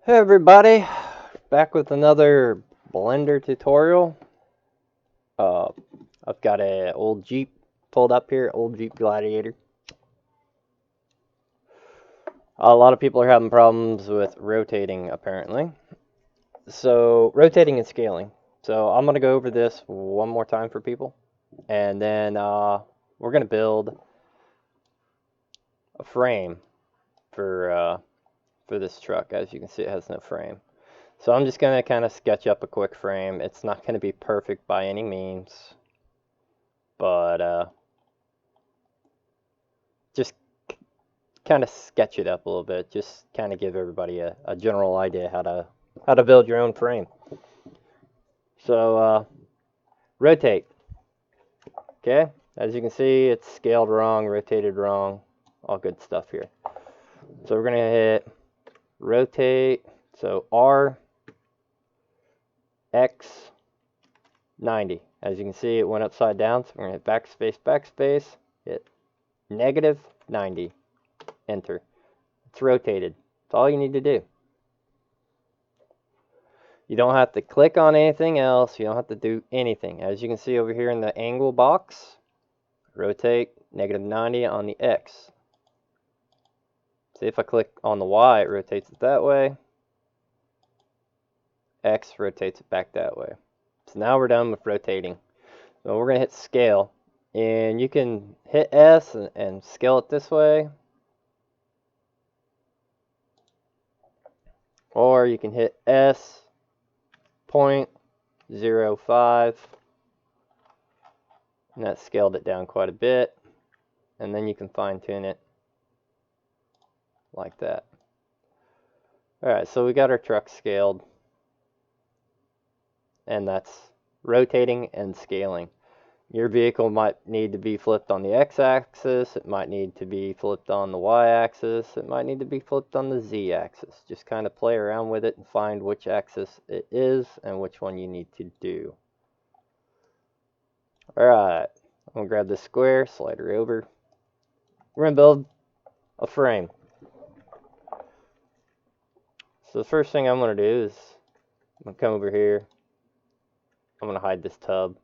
Hey everybody, back with another Blender tutorial. Uh, I've got a old Jeep pulled up here, old Jeep Gladiator. A lot of people are having problems with rotating apparently. So rotating and scaling. So I'm gonna go over this one more time for people, and then we're gonna build a frame for this truck. As you can see, it has no frame. So I'm just going to kind of sketch up a quick frame. It's not going to be perfect by any means, but just kind of sketch it up a little bit. Just kind of give everybody a general idea how to build your own frame. So rotate. Okay, as you can see, it's scaled wrong, rotated wrong, all good stuff here. So we're going to hit rotate. So R X 90. As you can see, it went upside down. So we're going to hit backspace, hit negative 90. Enter. It's rotated. That's all you need to do. You don't have to click on anything else. You don't have to do anything. As you can see over here in the angle box, rotate negative 90 on the X. See, if I click on the Y, it rotates it that way. X rotates it back that way. So now we're done with rotating. So we're going to hit scale. And you can hit S and scale it this way. Or you can hit S 0.05, and that scaled it down quite a bit, and then you can fine tune it like that. Alright, so we got our truck scaled, and that's rotating and scaling. Your vehicle might need to be flipped on the x-axis, it might need to be flipped on the y-axis, it might need to be flipped on the z-axis. Just kind of play around with it and find which axis it is and which one you need to do. Alright, I'm going to grab this square, slide her over. We're going to build a frame. So the first thing I'm going to do is I'm going to come over here. I'm going to hide this tub.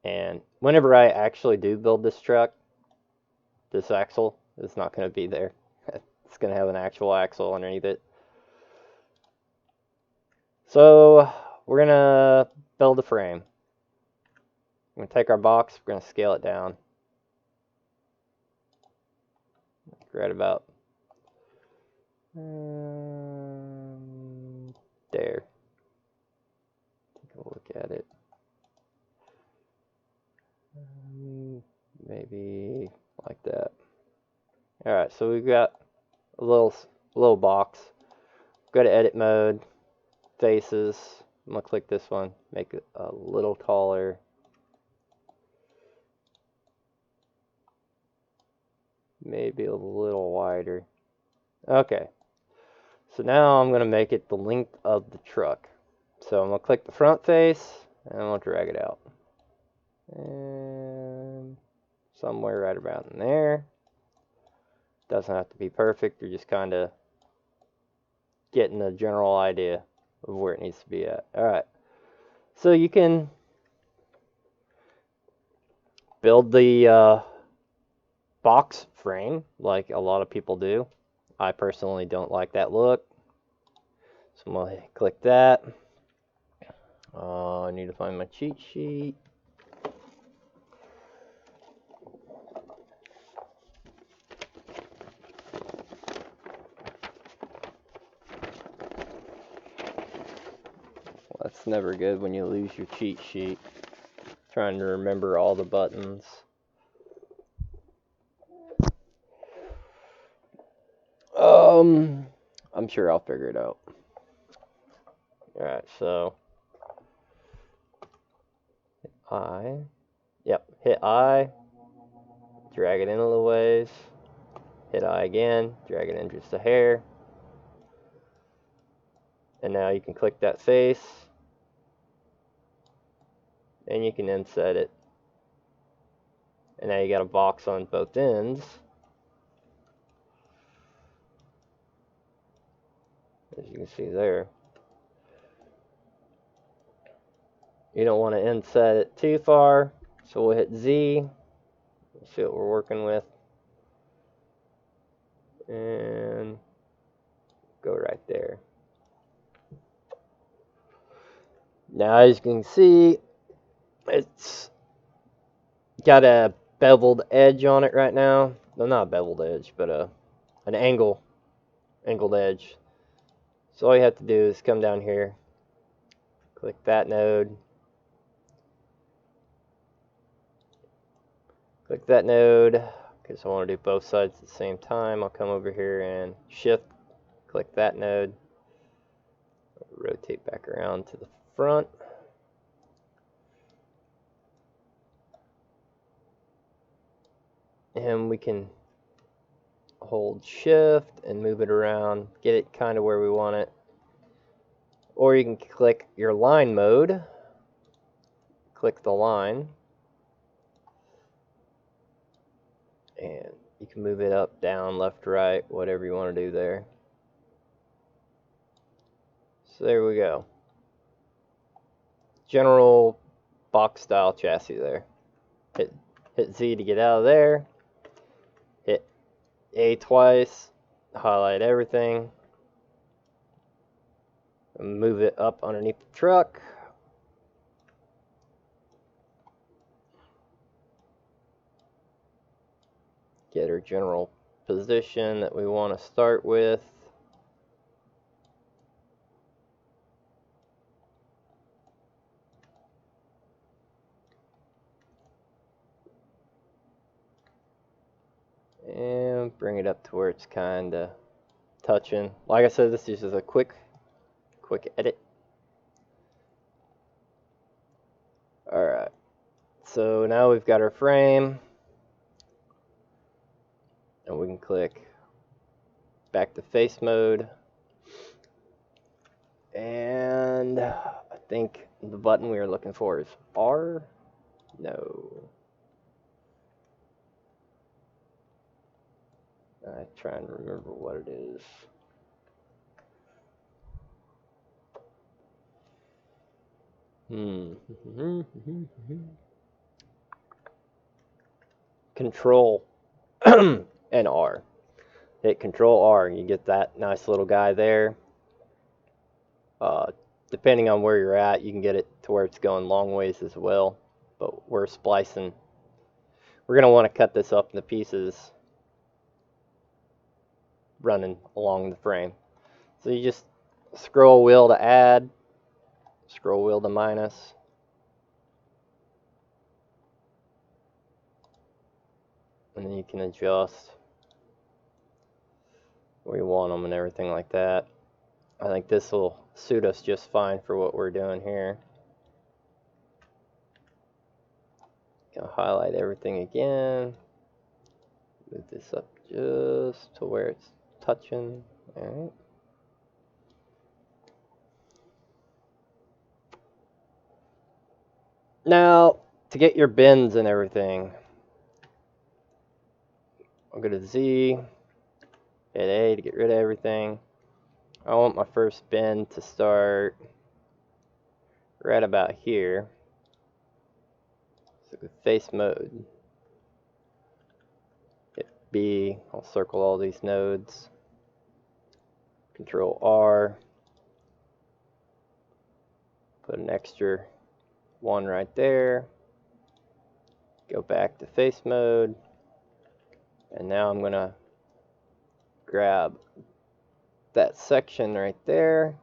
And whenever I actually do build this truck, this axle is not going to be there. It's going to have an actual axle underneath it. So we're going to build a frame. I'm going to take our box, we're going to scale it down. Right about there. Take a look at it. Maybe like that. Alright, so we've got a little box. Go to edit mode, faces. I'm going to click this one, make it a little taller. Maybe a little wider. Okay, so now I'm going to make it the length of the truck. So I'm going to click the front face, and I'm going to drag it out. And somewhere right about in there. Doesn't have to be perfect, you're just kind of getting a general idea of where it needs to be at. Alright, so you can build the box frame like a lot of people do. I personally don't like that look, so I'm going to click that. I need to find my cheat sheet. Well, that's never good when you lose your cheat sheet. Trying to remember all the buttons. I'm sure I'll figure it out. Alright, so hit I, drag it in a little ways, hit I again, drag it in just a hair, and now you can click that face, and you can inset it, and now you got a box on both ends. as you can see there. You don't want to inset it too far, so we'll hit Z. Let's see what we're working with. And go right there. Now, as you can see, it's got a beveled edge on it right now. No, not a beveled edge, but an angled edge. So all you have to do is come down here, click that node, because I want to do both sides at the same time. I'll come over here and shift, click that node, rotate back around to the front. And we can hold shift and move it around, get it kind of where we want it. Or you can click your line mode, click the line, and you can move it up, down, left, right, whatever you want to do there. So there we go. General box style chassis there. Hit Z to get out of there. Hit A twice, highlight everything, and move it up underneath the truck. Get our general position that we want to start with. And bring it up to where it's kind of touching. Like I said, this is just a quick edit. Alright, so now we've got our frame, and we can click back to face mode, and I think the button we are looking for is R. No, I try and remember what it is. Control and R. Hit Control R, and you get that nice little guy there. Depending on where you're at, you can get it to where it's going long ways as well. But we're splicing. We're going to want to cut this up into pieces running along the frame. So you just scroll wheel to add, scroll wheel to minus. And then you can adjust where you want them and everything like that. I think this will suit us just fine for what we're doing here. Gonna highlight everything again. Move this up just to where it's touching. Alright. Now, to get your bends and everything, I'll go to Z, hit A to get rid of everything. I want my first bend to start right about here. So go face mode. Hit B, I'll circle all these nodes. Control R. Put an extra one right there. Go back to face mode. And now I'm going to grab that section right there.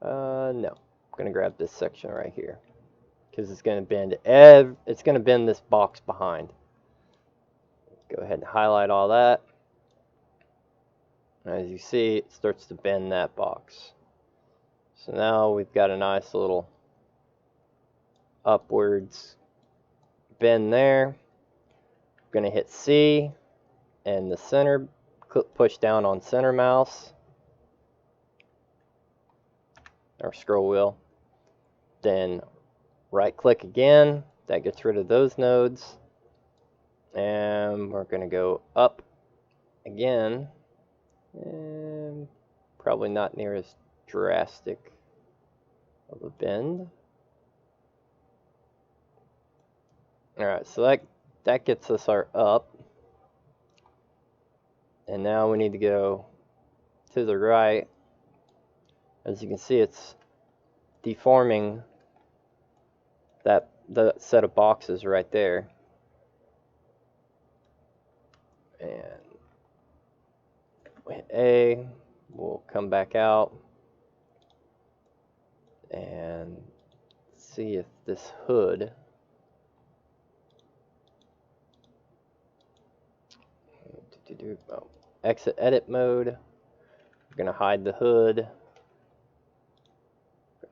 No, I'm going to grab this section right here, because it's going to bend it's going to bend this box behind. Go ahead and highlight all that. As you see, it starts to bend that box. So now we've got a nice little upwards bend there. I'm going to hit C and the center, push down on center mouse or scroll wheel. Then right click again, that gets rid of those nodes. And we're going to go up again And probably not near as drastic of a bend. Alright, so that gets us our up. And now we need to go to the right. As you can see, it's deforming the set of boxes right there. And we hit A, we'll come back out and see if this hood exit edit mode. We're gonna hide the hood,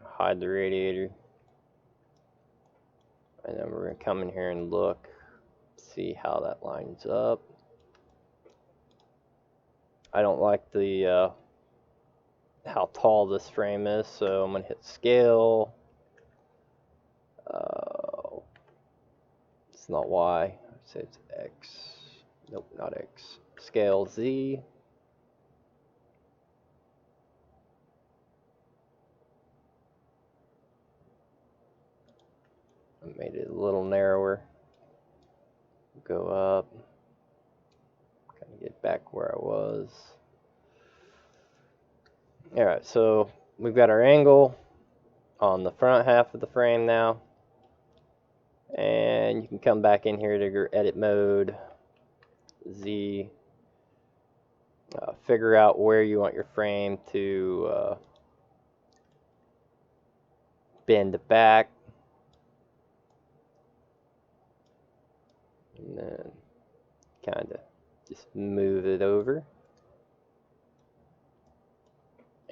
hide the radiator, and then we're gonna come in here and look, see how that lines up. I don't like the how tall this frame is, so I'm gonna hit scale. It's not Y. I'd say it's X. Nope, not X. Scale Z. I made it a little narrower. Go up. Kind of get back where I was. Alright, so we've got our angle on the front half of the frame now. And you can come back in here to your edit mode, Z, figure out where you want your frame to bend back. And then kind of just move it over.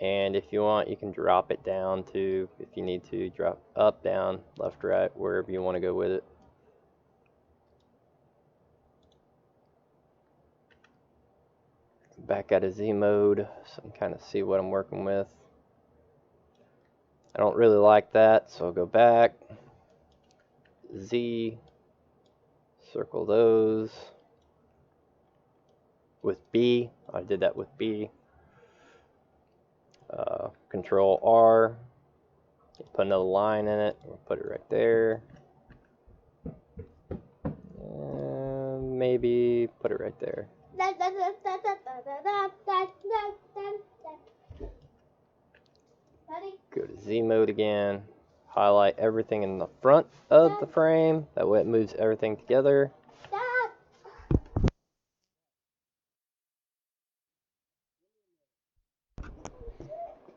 And if you want, you can drop it down to, if you need to, drop up, down, left, right, wherever you want to go with it. Back out of Z mode so I can kind of see what I'm working with. I don't really like that, so I'll go back, Z, circle those. With B, I did that with B. Control R, put another line in it, we'll put it right there. Maybe put it right there. Go to Z mode again, highlight everything in the front of the frame, that way it moves everything together.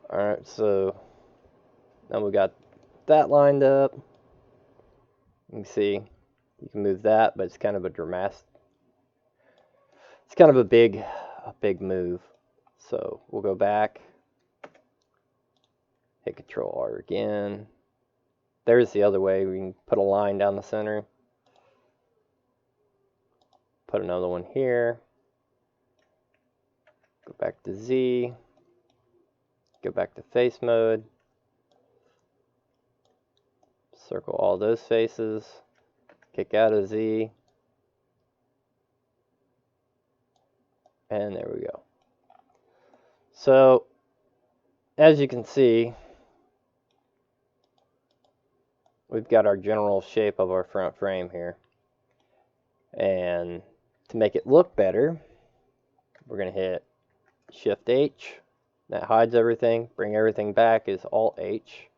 Alright, so now we got that lined up. You can see you can move that, but it's kind of a dramatic, it's kind of a big move. So we'll go back, hit Control R again. There's the other way. We can put a line down the center, put another one here, go back to Z, go back to face mode, circle all those faces, kick out of Z, and there we go. So as you can see, we've got our general shape of our front frame here. And to make it look better, we're going to hit Shift H. That hides everything. Bring everything back is Alt H.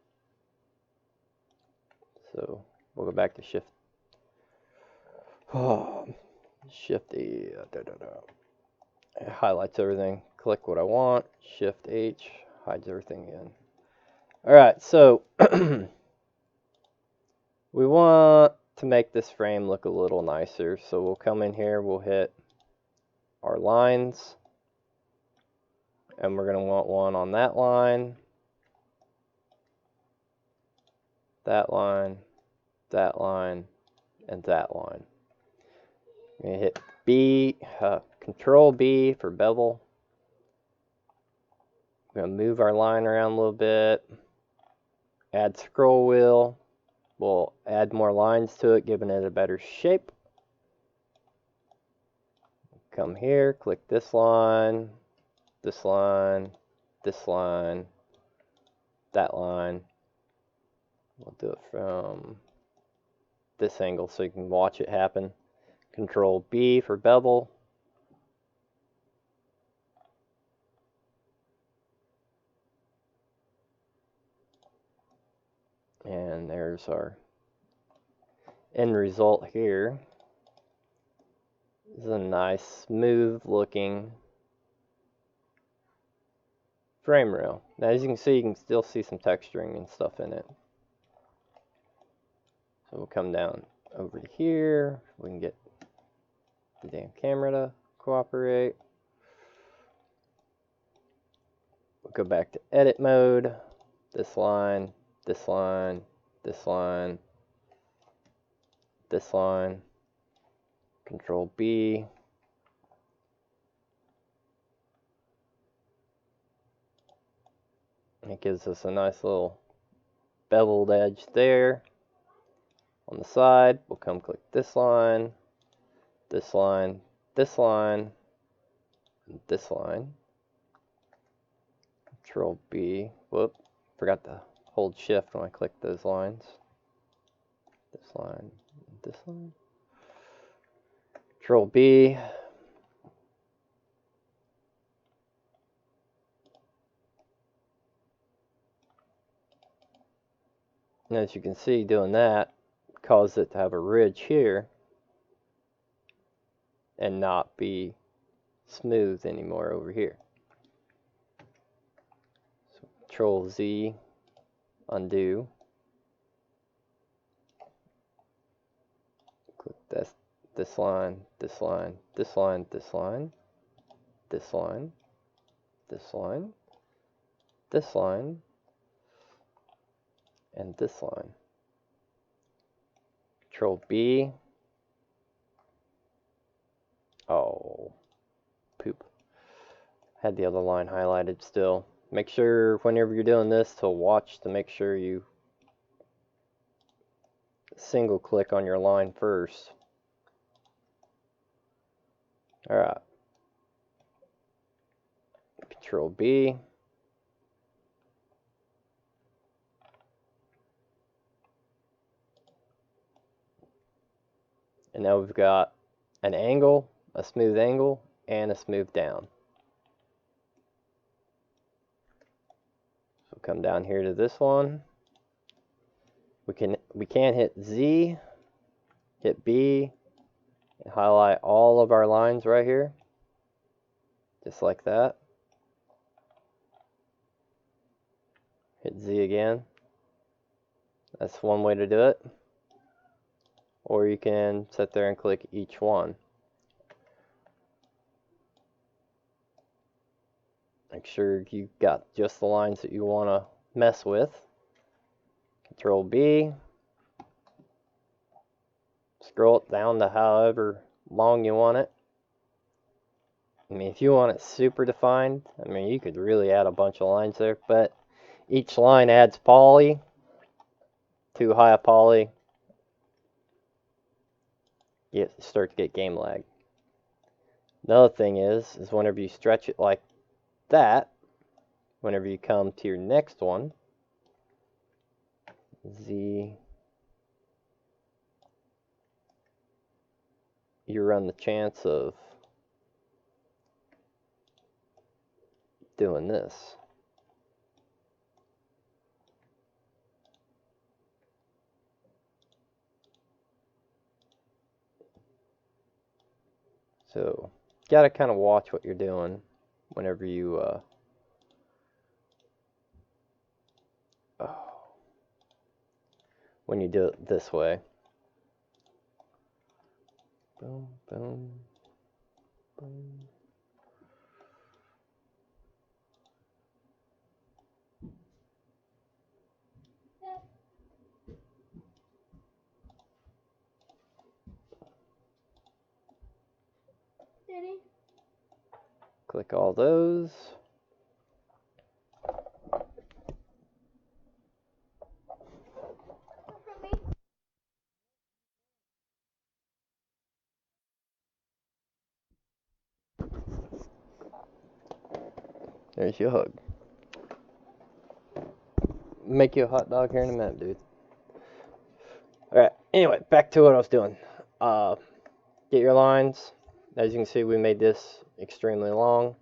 So we'll go back to Shift. Shift E. It highlights everything. Click what I want. Shift H. Hides everything again. Alright, so we want to make this frame look a little nicer. So we'll come in here. We'll hit our lines. And we're going to want one on that line, that line, that line, and that line. We're going to hit B, Control B for bevel. We're going to move our line around a little bit. Add scroll wheel. We'll add more lines to it, giving it a better shape. Come here, click this line. this line, that line. We'll do it from this angle so you can watch it happen. Control B for bevel. And there's our end result here. This is a nice, smooth looking frame rail. Now as you can see, you can still see some texturing and stuff in it. So we'll come down over to here. We can get the damn camera to cooperate. We'll go back to edit mode. This line, this line, this line, this line. Control B. It gives us a nice little beveled edge there. On the side, we'll come click this line, this line, this line, and this line. Control B. Whoop, forgot to hold shift when I click those lines. This line, this line. Control B. And as you can see, doing that caused it to have a ridge here and not be smooth anymore over here. So Control Z, undo. Click this line, this line, this line, this line, this line, this line, this line, and this line. Control B. Oh, poop. Had the other line highlighted still. Make sure whenever you're doing this to watch to make sure you single click on your line first. Alright. Control B. And now we've got an angle, a smooth angle, and a smooth down. So come down here to this one. We can hit Z, hit B, and highlight all of our lines right here. Just like that. Hit Z again. That's one way to do it. Or you can sit there and click each one. Make sure you've got just the lines that you want to mess with. Control B. Scroll it down to however long you want it. I mean, if you want it super defined, I mean, you could really add a bunch of lines there, but each line adds poly. Too high a poly, you start to get game lag. Another thing is whenever you stretch it like that, whenever you come to your next one, Z, you run the chance of doing this. So, you gotta kind of watch what you're doing whenever you when you do it this way. Boom, boom, boom. Daddy? Click all those. From me? There's your hug. Make you a hot dog here in a minute, dude. Alright, anyway, back to what I was doing. Get your lines. As you can see, we made this extremely long.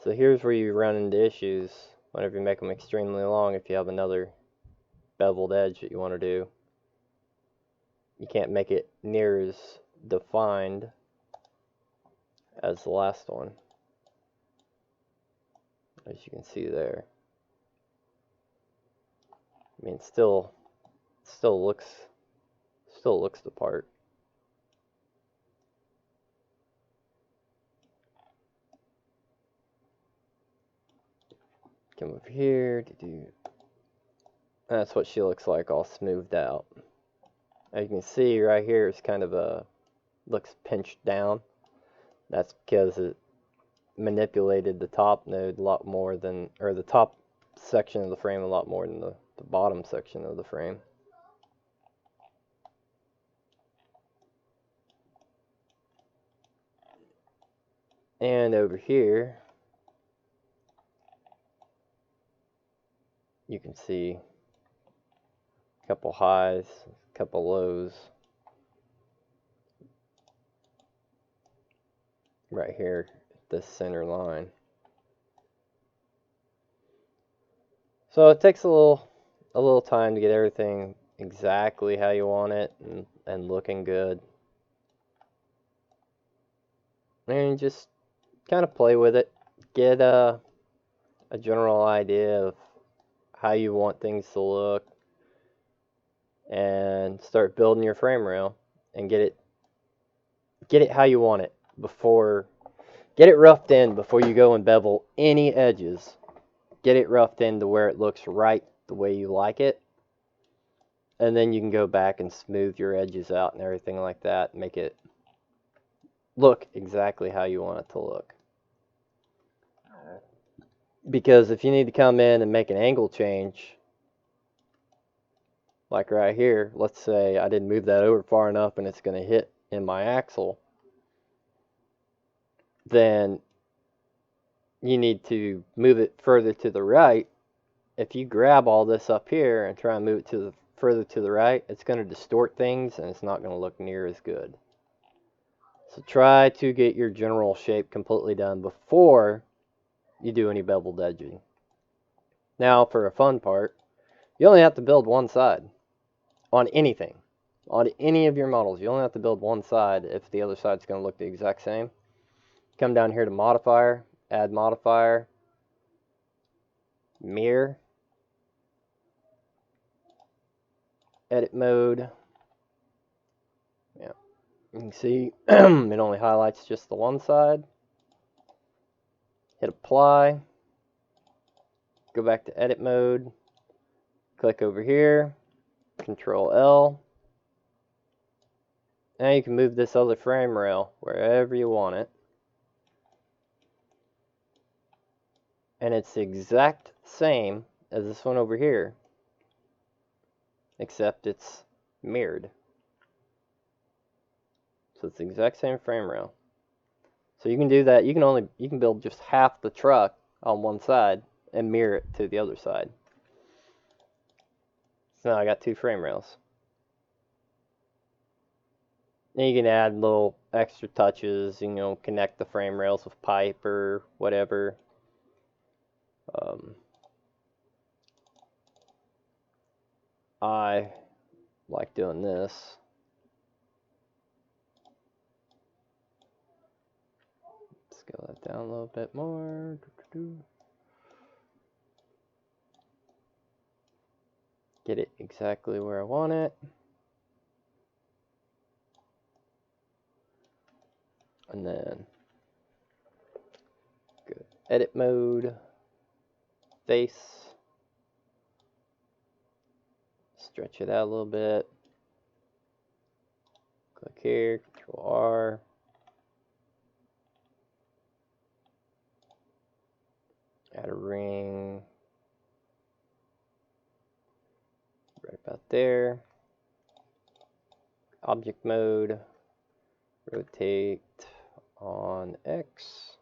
So here's where you run into issues whenever you make them extremely long. If you have another beveled edge that you want to do, you can't make it near as defined as the last one, as you can see there. I mean, it still looks the part. Come over here to do. That's what she looks like, all smoothed out. As you can see right here, it's kind of looks pinched down. That's because it manipulated the top node a lot more than, or the top section of the frame a lot more than the bottom section of the frame. And over here, you can see a couple highs, a couple lows. Right here, this center line. So it takes a little time to get everything exactly how you want it and looking good. And just kind of play with it. Get a general idea of how you want things to look, and start building your frame rail and get it how you want it before. Get it roughed in before you go and bevel any edges. Get it roughed in to where it looks right the way you like it. And then you can go back and smooth your edges out and everything like that. Make it look exactly how you want it to look. Because if you need to come in and make an angle change, like right here, let's say I didn't move that over far enough and it's going to hit in my axle, then you need to move it further to the right. If you grab all this up here and try and move it further to the right, it's going to distort things and it's not going to look near as good. So try to get your general shape completely done before you do any beveled edging. Now for a fun part, you only have to build one side on anything. On any of your models, you only have to build one side if the other side's going to look the exact same. Come down here to modifier, add modifier, mirror, edit mode. Yeah, you can see it only highlights just the one side. Hit apply, go back to edit mode, click over here, Control L. Now you can move this other frame rail wherever you want it. And it's the exact same as this one over here, except it's mirrored. So it's the exact same frame rail. So you can do that. You can build just half the truck on one side and mirror it to the other side. So now I got two frame rails. Then you can add little extra touches, connect the frame rails with pipe or whatever. I like doing this. Scale that down a little bit more. Get it exactly where I want it. And then go edit mode, face, stretch it out a little bit. Click here, Control R. Add a ring right about there. Object mode, rotate on X.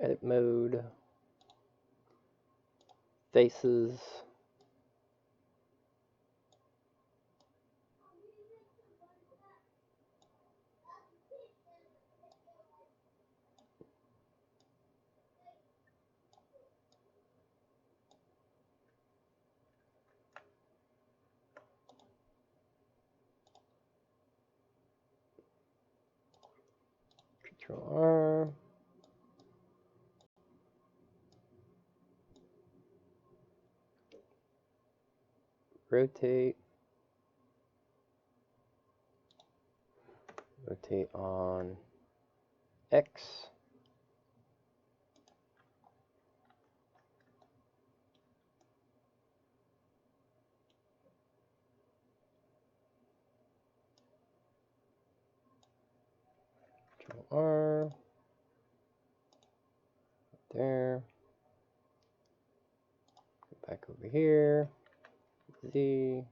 edit mode, faces, Control R, rotate on X, Control R, there, go back over here, Z,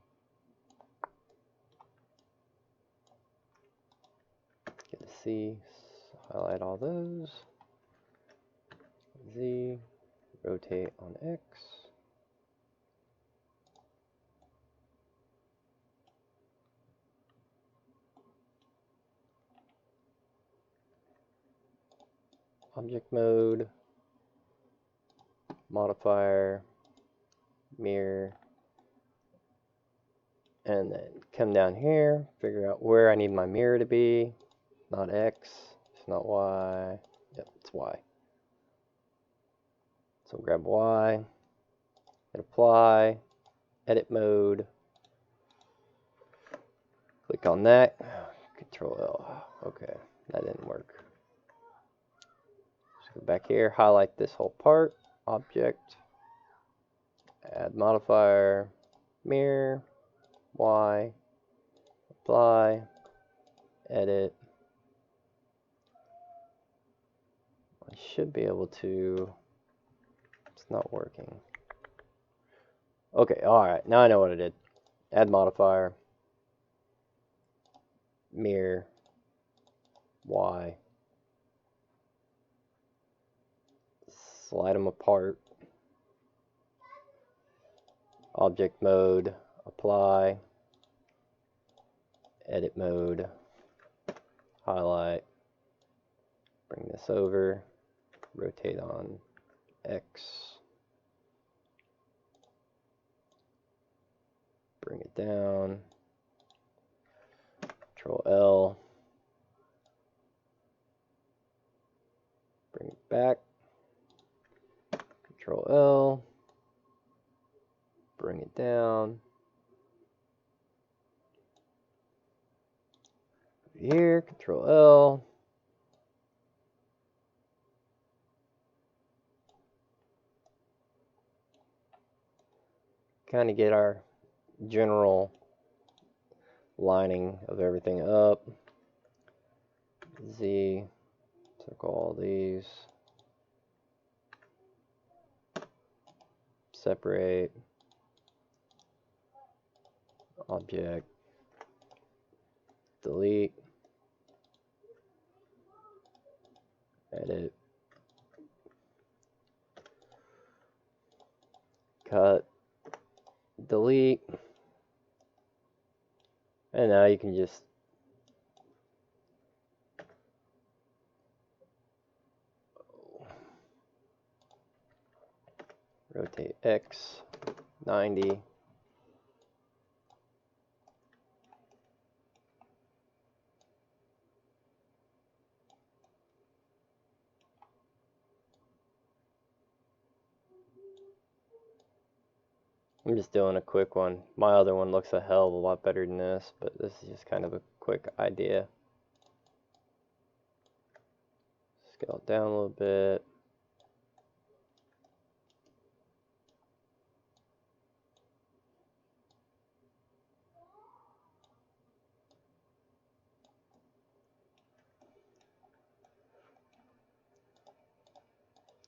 get a C, highlight all those, Z, rotate on X, object mode, modifier, mirror, and then come down here, figure out where I need my mirror to be, not X, it's not Y, yep, it's Y. So grab Y, hit apply, edit mode, click on that, Control L, okay, that didn't work. Just go back here, highlight this whole part, object, add modifier, mirror, Y, apply, edit. I should be able to, it's not working. Okay, alright, now I know what I did. Add modifier, mirror, Y, slide them apart, object mode, apply, edit mode, highlight, bring this over, rotate on X, bring it down, Control L, bring it back, Control L, bring it down, here, Control L, kind of get our general lining of everything up. Z, circle all these, separate, object, delete, edit, cut, delete, and now you can just rotate X 90, I'm just doing a quick one. My other one looks a hell of a lot better than this, but this is just kind of a quick idea. Scale it down a little bit.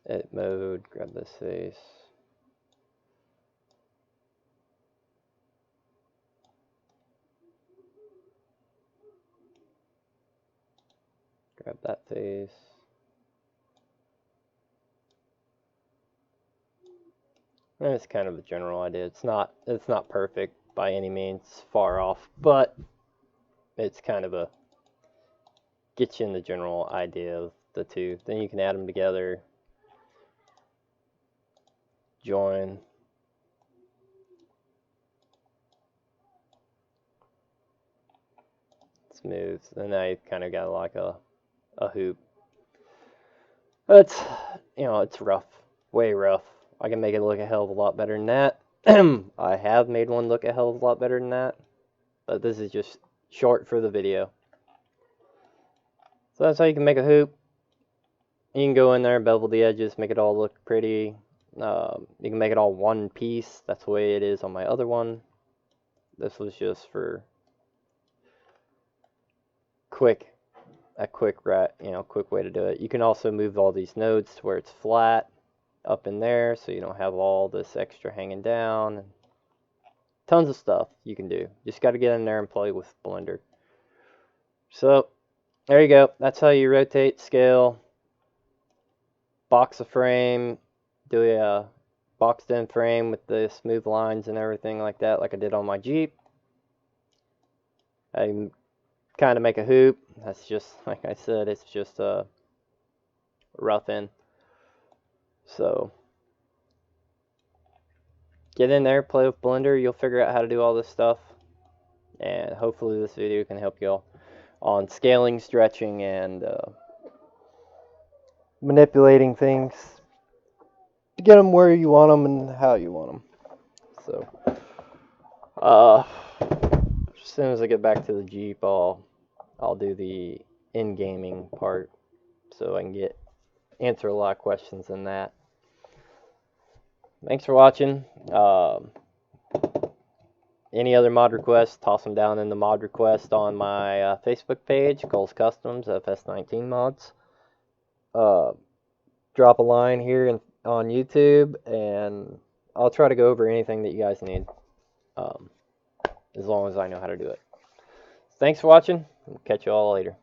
Edit mode, grab this face. Grab that face. It's kind of a general idea. It's not perfect by any means, far off, but it's kind of a get you in the general idea of the two. Then you can add them together, join. Smooth. And now you've kind of got like a hoop. But it's rough, way rough. I can make it look a hell of a lot better than that. I have made one look a hell of a lot better than that, but this is just short for the video. So that's how you can make a hoop. You can go in there and bevel the edges, make it all look pretty. You can make it all one piece. That's the way it is on my other one. This was just for quick way to do it. You can also move all these nodes to where it's flat up in there, so you don't have all this extra hanging down. Tons of stuff you can do. Just got to get in there and play with Blender. So there you go. That's how you rotate, scale, box a frame, do a boxed in frame with the smooth lines and everything like that, like I did on my Jeep. I kind of make a hoop. That's just, like I said, it's just a rough in. So get in there, play with Blender. You'll figure out how to do all this stuff, and hopefully this video can help you all on scaling, stretching, and manipulating things to get them where you want them and how you want them. So as soon as I get back to the Jeep, I'll do the in-gaming part, so I can answer a lot of questions in that. Thanks for watching. Any other mod requests, toss them down in the mod request on my Facebook page, Cole's Customs, FS19 mods. Drop a line here on YouTube, and I'll try to go over anything that you guys need, as long as I know how to do it. Thanks for watching. We'll catch you all later.